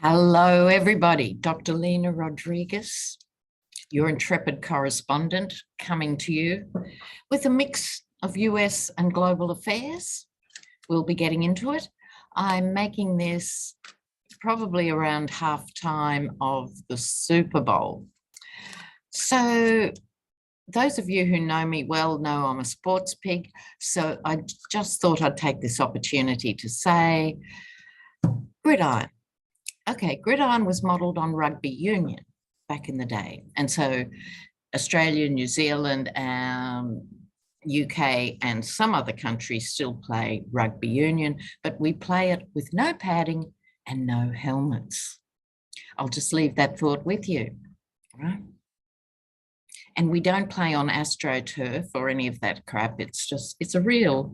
Hello, everybody. Dr. Lena Rodriguez, your intrepid correspondent, coming to you with a mix of US and global affairs. We'll be getting into it. I'm making this probably around halftime of the Super Bowl. So those of you who know me well know I'm a sports pig. So I just thought I'd take this opportunity to say gridiron. Okay, gridiron was modelled on rugby union back in the day. And so Australia, New Zealand, UK and some other countries still play rugby union, but we play it with no padding and no helmets. I'll just leave that thought with you, right? And we don't play on AstroTurf or any of that crap. It's a real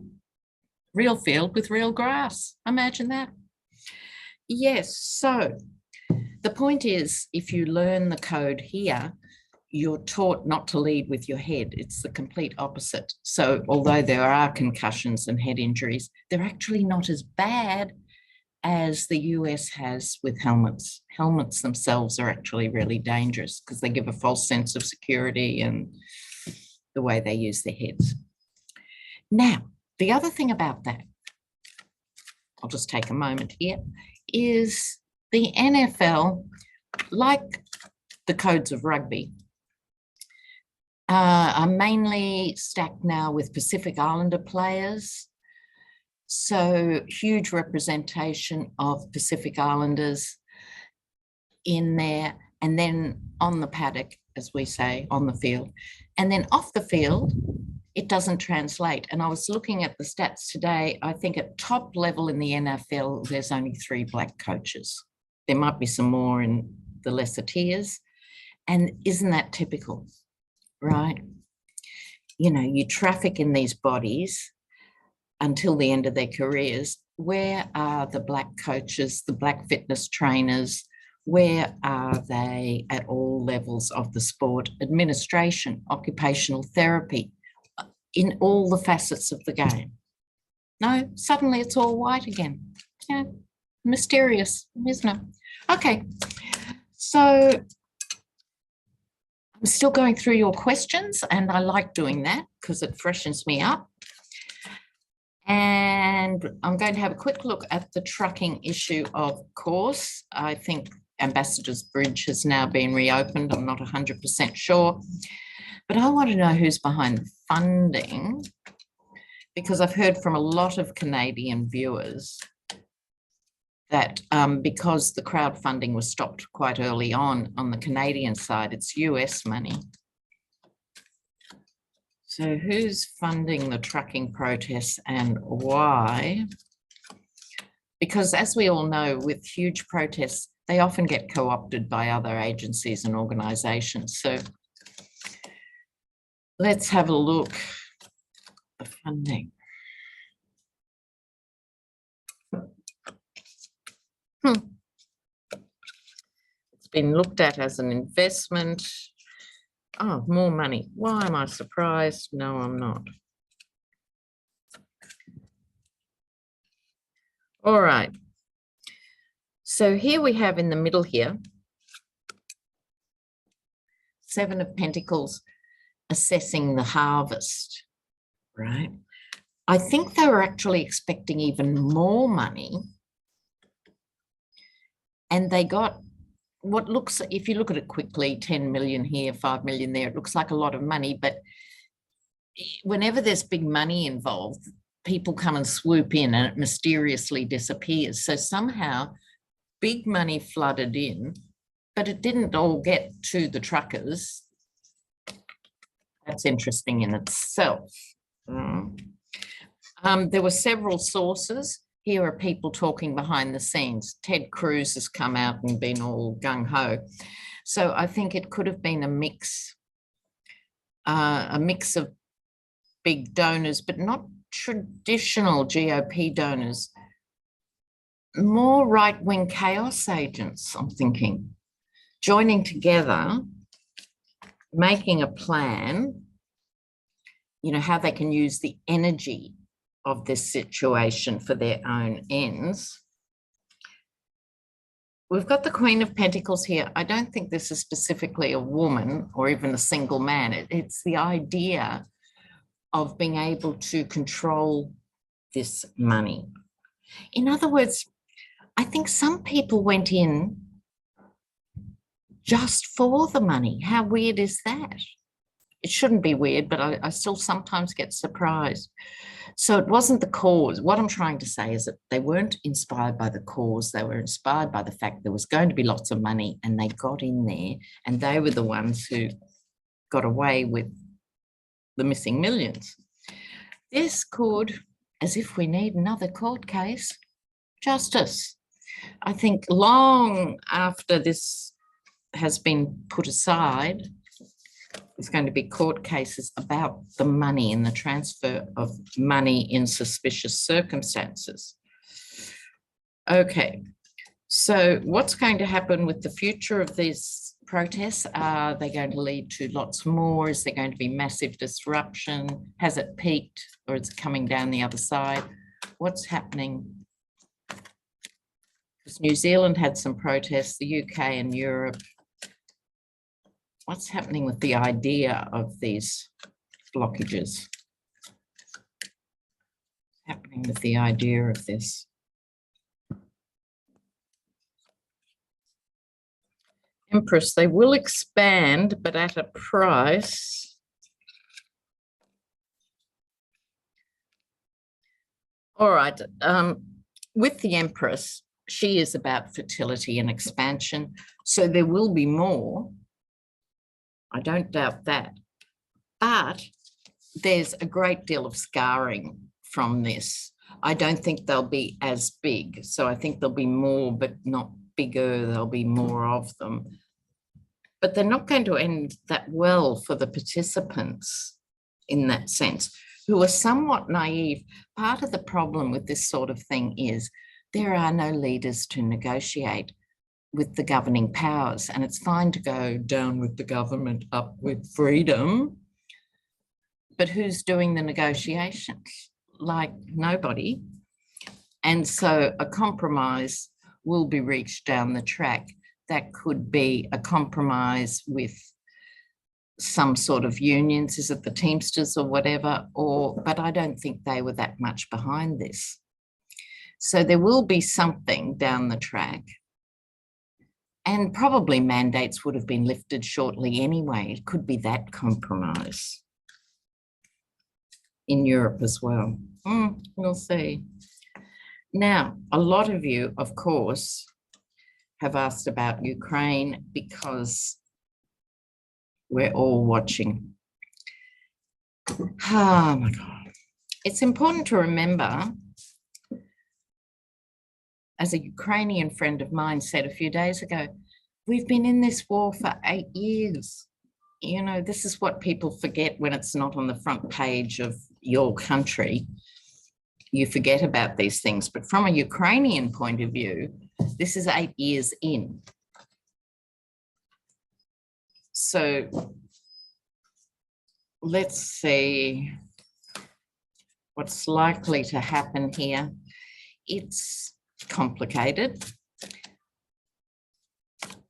field with real grass. Imagine that. Yes, so the point is, if you learn the code here, you're taught not to lead with your head. It's the complete opposite. So although there are concussions and head injuries, they're actually not as bad as the US has with helmets. Helmets themselves are actually really dangerous because they give a false sense of security and the way they use their heads. Now, the other thing about that, I'll just take a moment here, is the NFL, like the codes of rugby, are mainly stacked now with Pacific Islander players. So huge representation of Pacific Islanders in there, and then on the paddock, as we say, on the field. And then off the field, it doesn't translate. And I was looking at the stats today. I think at top level in the NFL, there's only 3 black coaches. There might be some more in the lesser tiers. And isn't that typical, right? You know, you traffic in these bodies until the end of their careers. Where are the black coaches, the black fitness trainers? Where are they at all levels of the sport? Administration, occupational therapy, in all the facets of the game. No, suddenly it's all white again. Yeah, mysterious, isn't it? Okay, so I'm still going through your questions, and I like doing that because it freshens me up. And I'm going to have a quick look at the trucking issue, of course. I think Ambassador's Bridge has now been reopened. I'm not 100% sure. But I want to know who's behind funding, because I've heard from a lot of Canadian viewers that because the crowdfunding was stopped quite early on the Canadian side, it's US money. So who's funding the trucking protests and why? Because as we all know, with huge protests, they often get co-opted by other agencies and organisations. So let's have a look at the funding. It's been looked at as an investment. Oh, more money. Why am I surprised? No, I'm not. All right. So here we have in the middle here, 7 of Pentacles, assessing the harvest, right? I think they were actually expecting even more money. And they got what looks, if you look at it quickly, 10 million here, 5 million there, it looks like a lot of money. But whenever there's big money involved, people come and swoop in and it mysteriously disappears. So somehow big money flooded in, but it didn't all get to the truckers. That's interesting in itself. There were several sources. Here are people talking behind the scenes. Ted Cruz has come out and been all gung-ho. So I think it could have been a mix of big donors, but not traditional GOP donors. More right-wing chaos agents, I'm thinking, joining together, making a plan, you know, how they can use the energy of this situation for their own ends. we've got the Queen of Pentacles here. I don't think this is specifically a woman or even a single man. It's the idea of being able to control this money. In other words, I think some people went in just for the money. How weird is that? It shouldn't be weird, but I still sometimes get surprised. So it wasn't the cause. What I'm trying to say is that they weren't inspired by the cause. They were inspired by the fact there was going to be lots of money, and they got in there, and they were the ones who got away with the missing millions. This could, as if we need another court case, justice. I think long after this has been put aside, there's going to be court cases about the money and the transfer of money in suspicious circumstances. Okay, so what's going to happen with the future of these protests? Are they going to lead to lots more? Is there going to be massive disruption? Has it peaked, or is it coming down the other side? What's happening? Because New Zealand had some protests, the UK and Europe. What's happening with the idea of these blockages? What's happening with the idea of this? Empress, they will expand, but at a price. All right. With the Empress, she is about fertility and expansion. So there will be more. I don't doubt that. But there's a great deal of scarring from this. I don't think they'll be as big. So I think there'll be more, but not bigger. There'll be more of them. But they're not going to end that well for the participants in that sense, who are somewhat naive. Part of the problem with this sort of thing is there are no leaders to negotiate with the governing powers, and it's fine to go down with the government, up with freedom, but who's doing the negotiations? Like nobody. And so a compromise will be reached down the track. That could be a compromise with some sort of unions, is it the Teamsters or whatever, but I don't think they were that much behind this. So there will be something down the track. And probably mandates would have been lifted shortly anyway. It could be that compromise in Europe as well. We'll see. Now, a lot of you, of course, have asked about Ukraine because we're all watching. Oh my God. It's important to remember, as a Ukrainian friend of mine said a few days ago, we've been in this war for 8 years. You know, this is what people forget when it's not on the front page of your country. You forget about these things. But from a Ukrainian point of view, this is 8 years in. So let's see what's likely to happen here. It's complicated.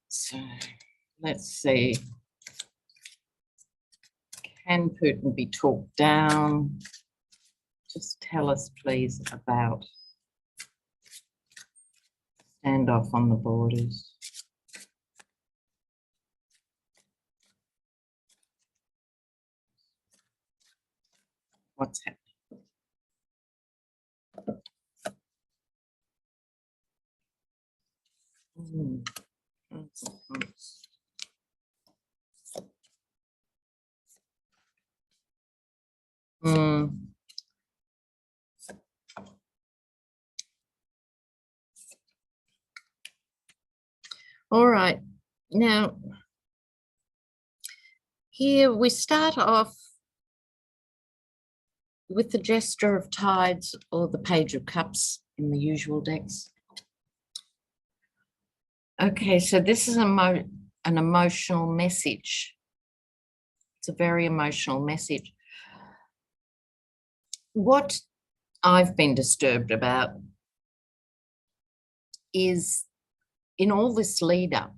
So let's see. Can Putin be talked down? Just tell us, please, about standoff on the borders. What's happening? All right, now here we start off with the Jester of Tides or the Page of Cups in the usual decks. Okay, so this is an emotional message. It's a very emotional message. What I've been disturbed about is in all this lead up,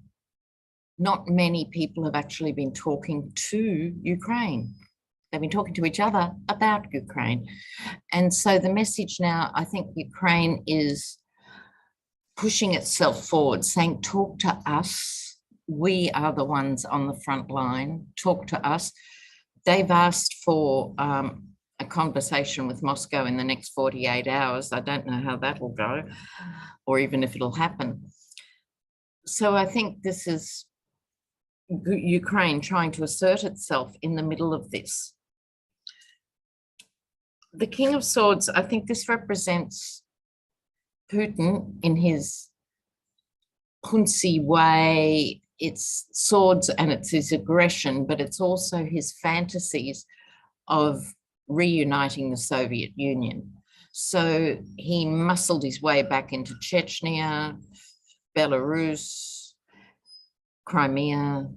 not many people have actually been talking to Ukraine. They've been talking to each other about Ukraine. And so the message now, I think Ukraine is pushing itself forward, saying, talk to us. We are the ones on the front line. Talk to us. They've asked for a conversation with Moscow in the next 48 hours. I don't know how that will go, or even if it'll happen. So I think this is Ukraine trying to assert itself in the middle of this. The King of Swords, I think this represents Putin in his punsy way. It's swords and it's his aggression, but it's also his fantasies of reuniting the Soviet Union. So he muscled his way back into Chechnya, Belarus, Crimea.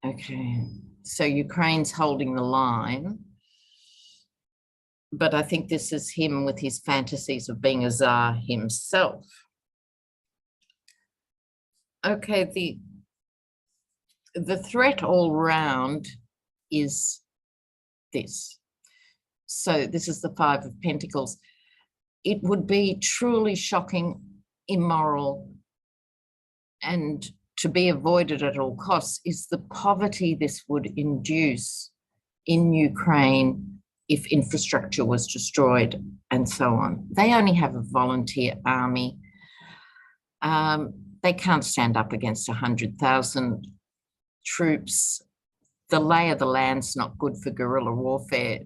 Okay, so Ukraine's holding the line. But I think this is him with his fantasies of being a Tsar himself. Okay, the threat all round is this. So this is the Five of Pentacles. It would be truly shocking, immoral, and to be avoided at all costs is the poverty this would induce in Ukraine if infrastructure was destroyed and so on. They only have a volunteer army. They can't stand up against 100,000 troops. The lay of the land's not good for guerrilla warfare.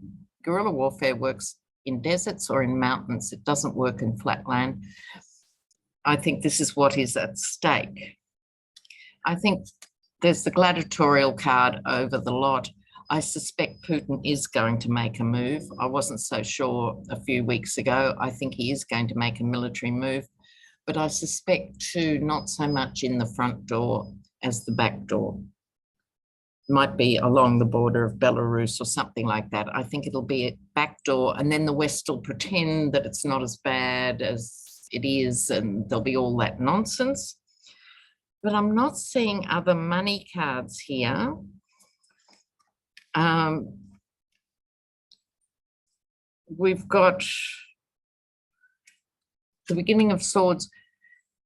Guerrilla warfare works in deserts or in mountains. It doesn't work in flat land. I think this is what is at stake. I think there's the gladiatorial card over the lot. I suspect Putin is going to make a move. I wasn't so sure a few weeks ago. I think he is going to make a military move, but I suspect too, not so much in the front door as the back door. Might be along the border of Belarus or something like that. I think it'll be a back door, and then the West will pretend that it's not as bad as it is, and there'll be all that nonsense. But I'm not seeing other money cards here. We've got the beginning of swords.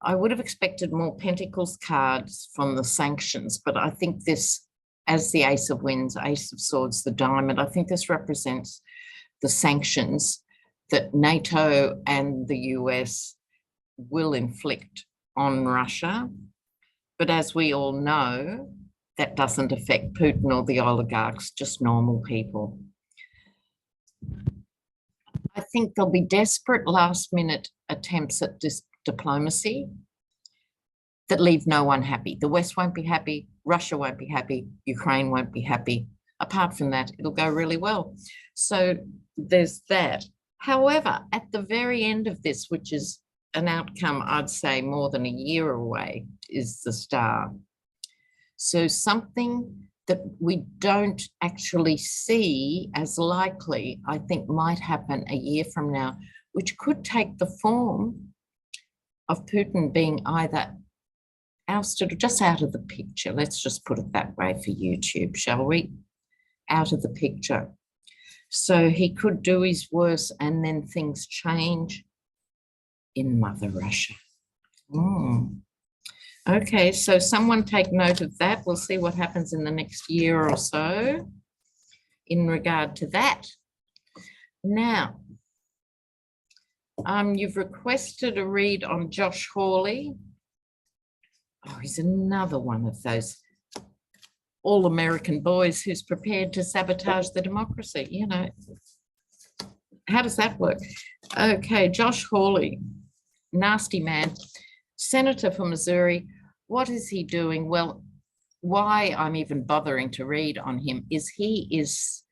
I would have expected more pentacles cards from the sanctions, but I think this, as the ace of wands, ace of swords, the diamond, I think this represents the sanctions that NATO and the US will inflict on Russia. But as we all know, that doesn't affect Putin or the oligarchs, just normal people. I think there'll be desperate last-minute attempts at diplomacy that leave no one happy. The West won't be happy, Russia won't be happy, Ukraine won't be happy. Apart from that, it'll go really well. So there's that. However, at the very end of this, which is an outcome, I'd say more than a year away, is the Star. So something that we don't actually see as likely, I think might happen a year from now, which could take the form of Putin being either ousted or just out of the picture. Let's just put it that way for YouTube, shall we? Out of the picture. So he could do his worst and then things change in Mother Russia. Okay, so someone take note of that. We'll see what happens in the next year or so in regard to that. Now, you've requested a read on Josh Hawley. Oh, he's another one of those all-American boys who's prepared to sabotage the democracy, you know. How does that work? Okay, Josh Hawley, nasty man, senator for Missouri. What is he doing? Well, why I'm even bothering to read on him is he is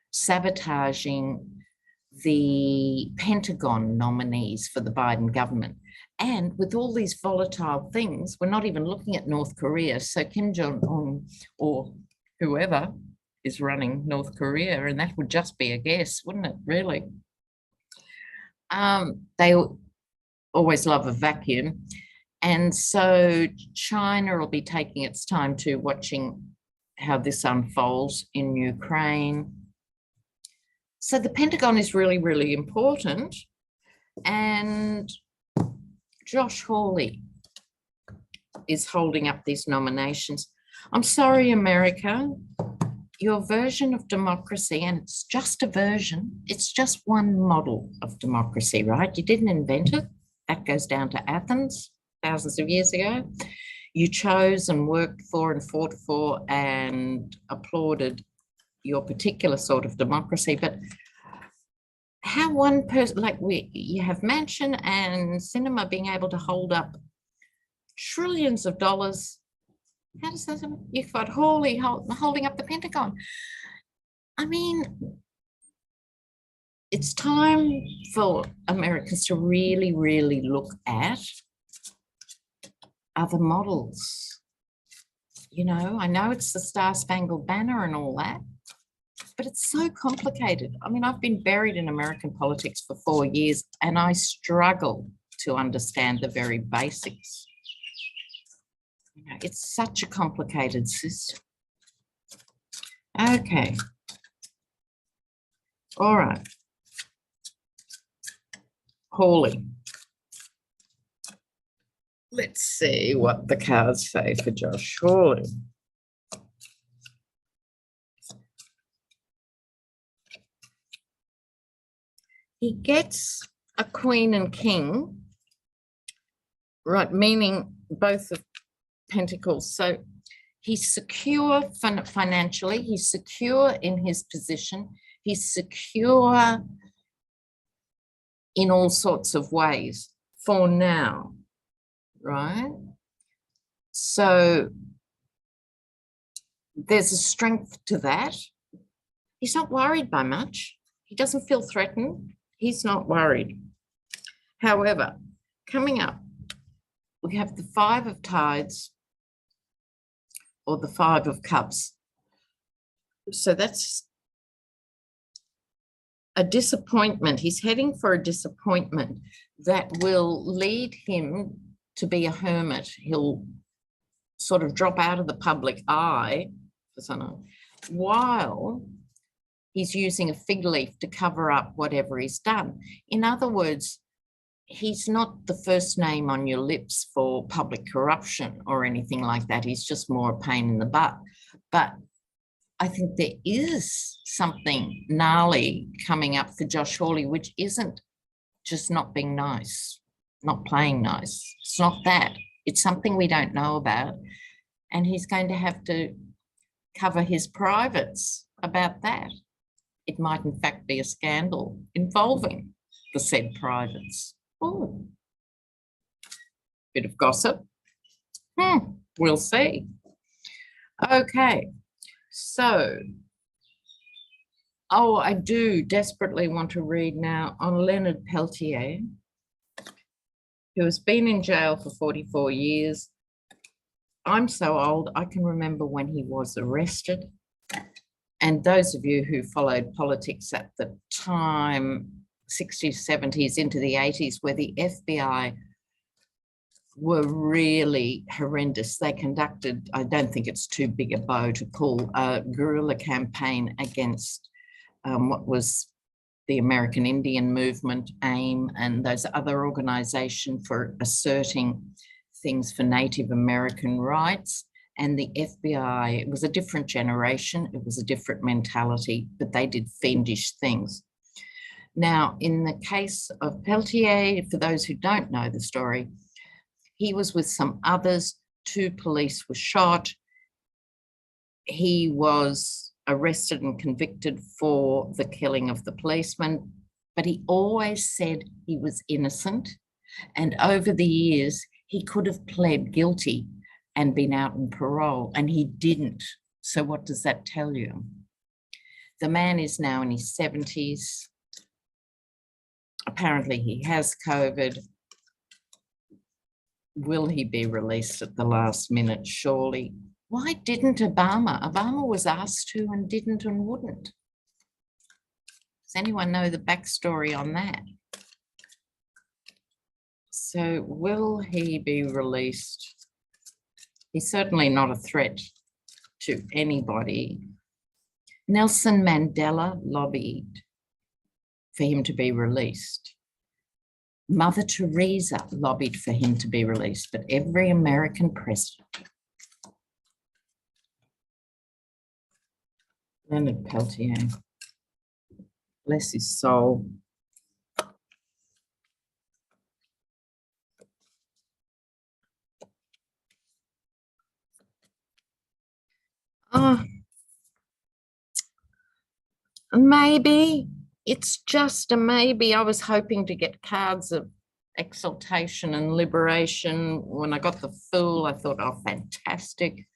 sabotaging the Pentagon nominees for the Biden government. And with all these volatile things, we're not even looking at North Korea. So Kim Jong-un or whoever is running North Korea, and that would just be a guess, wouldn't it, really? They always love a vacuum. And so China will be taking its time to watching how this unfolds in Ukraine. So the Pentagon is really, really important. And Josh Hawley is holding up these nominations. I'm sorry, America, your version of democracy, and it's just a version, it's just one model of democracy, right? You didn't invent it. That goes down to Athens thousands of years ago. You chose and worked for and fought for and applauded your particular sort of democracy. But how one person, like you have Manchin and Sinema being able to hold up trillions of dollars. How does that happen? You've got Hawley holding up the Pentagon. I mean, it's time for Americans to really, really look at other models. You know, I know it's the Star-Spangled Banner and all that, but it's so complicated. I mean, I've been buried in American politics for 4 years and I struggle to understand the very basics. You know, it's such a complicated system. Okay. All right. Hawley. Let's see what the cards say for Josh Hawley. He gets a Queen and King, right, meaning both of Pentacles. So he's secure financially, he's secure in his position, he's secure in all sorts of ways for now, right? So there's a strength to that. He's not worried by much. He doesn't feel threatened. He's not worried. However, coming up, we have the Five of Tides or the Five of Cups. So that's a disappointment. He's heading for a disappointment that will lead him to be a hermit. He'll sort of drop out of the public eye for some, while he's using a fig leaf to cover up whatever he's done. In other words, he's not the first name on your lips for public corruption or anything like that. He's just more a pain in the butt. But I think there is something gnarly coming up for Josh Hawley, which isn't just not being nice, not playing nice. It's not that. It's something we don't know about. And he's going to have to cover his privates about that. It might, in fact, be a scandal involving the said privates. Oh, bit of gossip. We'll see. Okay, so, I do desperately want to read now on Leonard Peltier, who has been in jail for 44 years. I'm so old, I can remember when he was arrested. And those of you who followed politics at the time, 60s, 70s, into the 80s, where the FBI were really horrendous. They conducted, I don't think it's too big a bow to pull, a guerrilla campaign against what was the American Indian Movement, AIM, and those other organizations for asserting things for Native American rights. And the FBI, it was a different generation, it was a different mentality, but they did fiendish things. Now, in the case of Peltier, for those who don't know the story, he was with some others, 2 police were shot. He was arrested and convicted for the killing of the policeman, but he always said he was innocent. And over the years, he could have pled guilty and been out on parole, and he didn't. So what does that tell you? The man is now in his 70s. Apparently he has COVID. Will he be released at the last minute? Surely. Why didn't Obama? Obama was asked to and didn't and wouldn't. Does anyone know the backstory on that? So will he be released? He's certainly not a threat to anybody. Nelson Mandela lobbied for him to be released. Mother Teresa lobbied for him to be released, but every American president. Leonard Peltier, bless his soul. Oh, maybe. It's just a maybe. I was hoping to get cards of exaltation and liberation. When I got the Fool, I thought, oh, fantastic,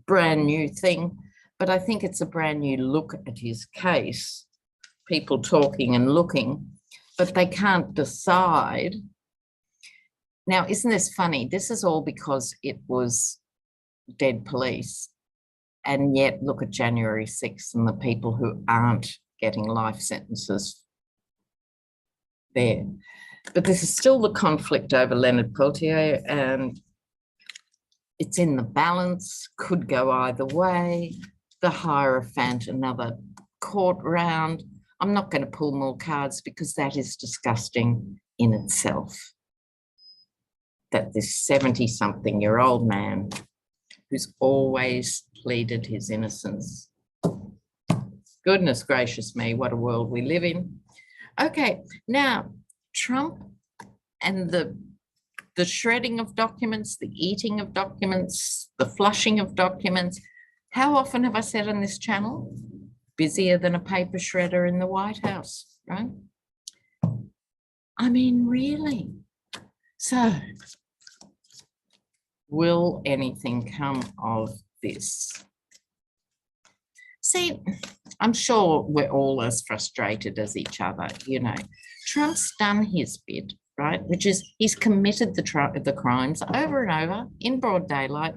brand new thing. But I think it's a brand new look at his case, people talking and looking, but they can't decide. Now, isn't this funny? This is all because it was dead police. And yet look at January 6th and the people who aren't getting life sentences there. But this is still the conflict over Leonard Peltier, and it's in the balance, could go either way. The Hierophant, another court round. I'm not going to pull more cards because that is disgusting in itself. That this 70-something-year-old man who's always pleaded his innocence. Goodness gracious me, what a world we live in. Okay, now Trump and the shredding of documents, the eating of documents, the flushing of documents. How often have I said on this channel? Busier than a paper shredder in the White House, right? I mean, really. So, will anything come of this? See, I'm sure we're all as frustrated as each other, you know. Trump's done his bit, right, which is he's committed the crimes over and over in broad daylight,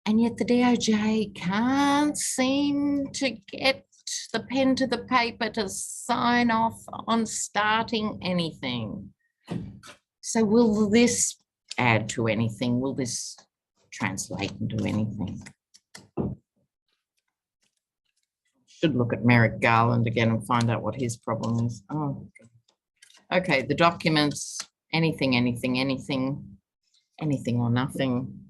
and yet the DOJ can't seem to get the pen to the paper to sign off on starting anything. So will this add to anything? Will this translate into anything? Should look at Merrick Garland again and find out what his problem is. Oh, okay, the documents, anything or nothing.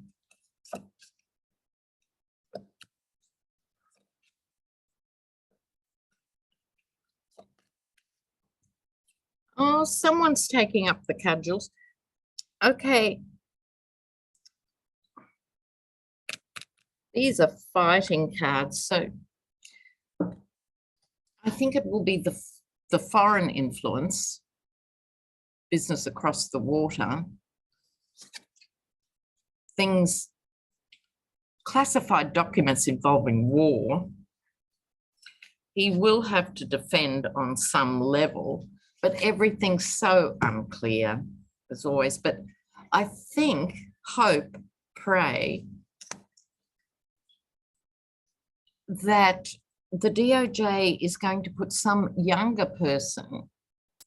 Oh, someone's taking up the cudgels. Okay. These are fighting cards. So I think it will be the foreign influence, business across the water, things, classified documents involving war. He will have to defend on some level, but everything's so unclear as always. But I think, hope, pray that the DOJ is going to put some younger person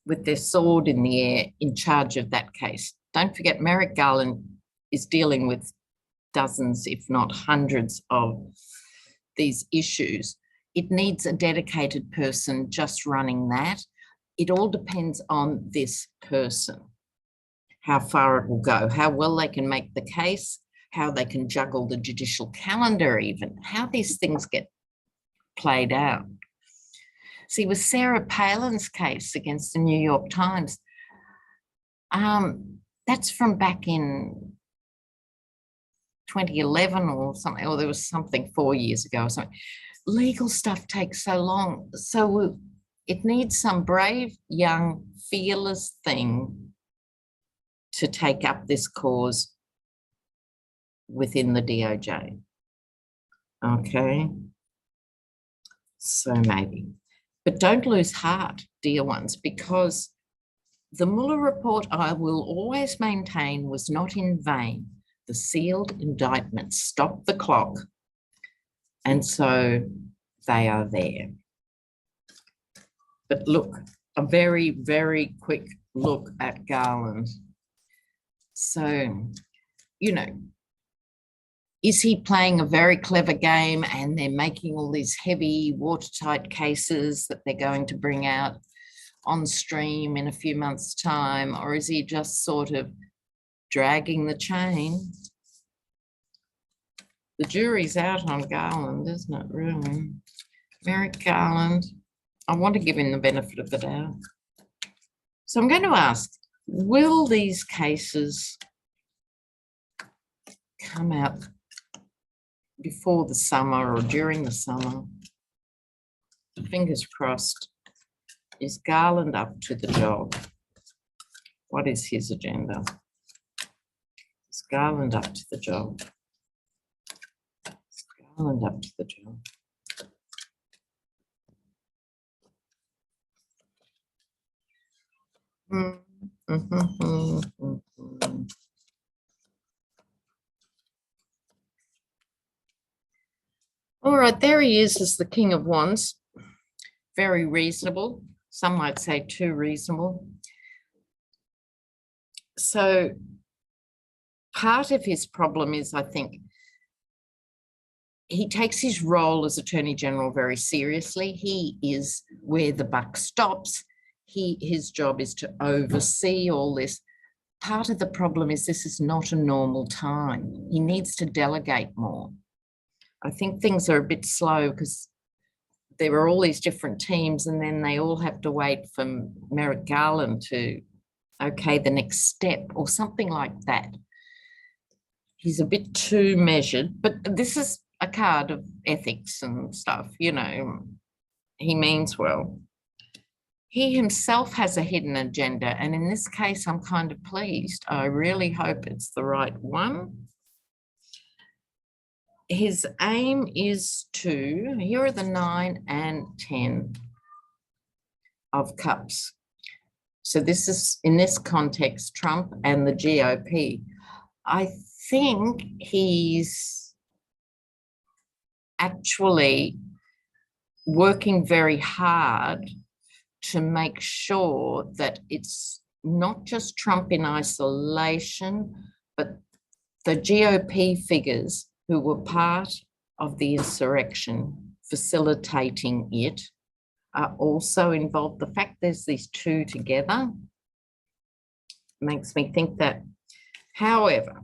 with their sword in the air in charge of that case. Don't forget, Merrick Garland is dealing with dozens, if not hundreds, of these issues. It needs a dedicated person just running that. It all depends on this person, how far it will go, how well they can make the case, how they can juggle the judicial calendar even, how these things get played out. See, with Sarah Palin's case against the New York Times, that's from back in 2011 or something, or there was something 4 years ago or something. Legal stuff takes so long. So it needs some brave, young, fearless thing to take up this cause within the DOJ. Okay. So maybe. But don't lose heart, dear ones, because the Mueller report, I will always maintain, was not in vain. The sealed indictments stopped the clock, and so they are there. But look, a very, very quick look at Garland. So, you know, is he playing a very clever game and they're making all these heavy watertight cases that they're going to bring out on stream in a few months' time? Or is he just sort of dragging the chain? The jury's out on Garland, isn't it, really? Merrick Garland, I want to give him the benefit of the doubt. So I'm going to ask, will these cases come out before the summer or during the summer? Fingers crossed. Is Garland up to the job? What is his agenda? Is Garland up to the job? Is Garland up to the job? All right, there he is as the King of Wands. Very reasonable. Some might say too reasonable. So part of his problem is, I think, he takes his role as Attorney General very seriously. He is where the buck stops. His job is to oversee all this. Part of the problem is this is not a normal time. He needs to delegate more. I think things are a bit slow because there are all these different teams and then they all have to wait for Merrick Garland to okay the next step or something like that. He's a bit too measured, but this is a card of ethics and stuff, you know. He means well. He himself has a hidden agenda, and in this case, I'm kind of pleased. I really hope it's the right one. His aim is to, here are the 9 and 10 of cups. So this is, in this context, Trump and the GOP. I think he's actually working very hard to make sure that it's not just Trump in isolation, but the GOP figures who were part of the insurrection, facilitating it, are also involved. The fact there's these two together makes me think that. However,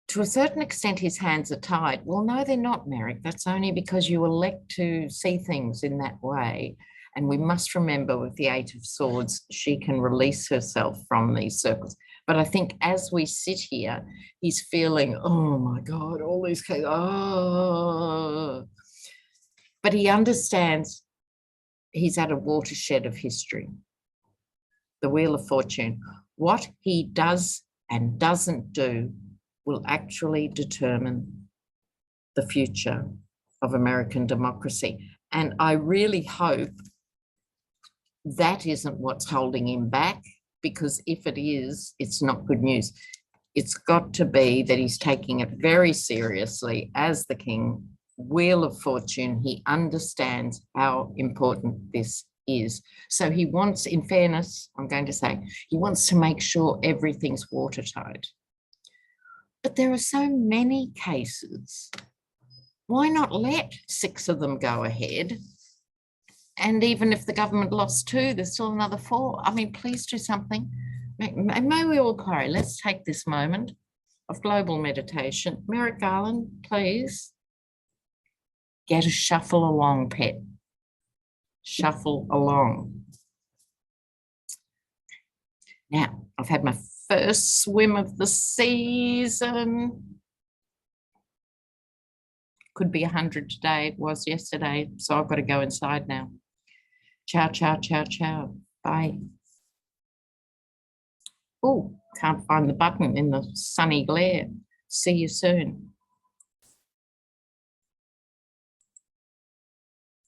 to a certain extent, his hands are tied. Well, no, they're not, Merrick. That's only because you elect to see things in that way. And we must remember with the 8 of Swords, she can release herself from these circles. But I think as we sit here, he's feeling, oh my God, all these cases, oh. But he understands he's at a watershed of history, the Wheel of Fortune. What he does and doesn't do will actually determine the future of American democracy. And I really hope that isn't what's holding him back, because if it is, it's not good news. It's got to be that he's taking it very seriously as the king, Wheel of Fortune. He understands how important this is. So he wants, in fairness, I'm going to say, he wants to make sure everything's watertight. But there are so many cases. Why not let 6 of them go ahead? And even if the government lost 2, there's still another 4. I mean, please do something. May we all pray. Let's take this moment of global meditation. Merrick Garland, please get a shuffle along, pet. Shuffle along. Now, I've had my first swim of the season. Could be 100 today. It was yesterday. So I've got to go inside now. Ciao, ciao, ciao, ciao. Bye. Oh, can't find the button in the sunny glare. See you soon.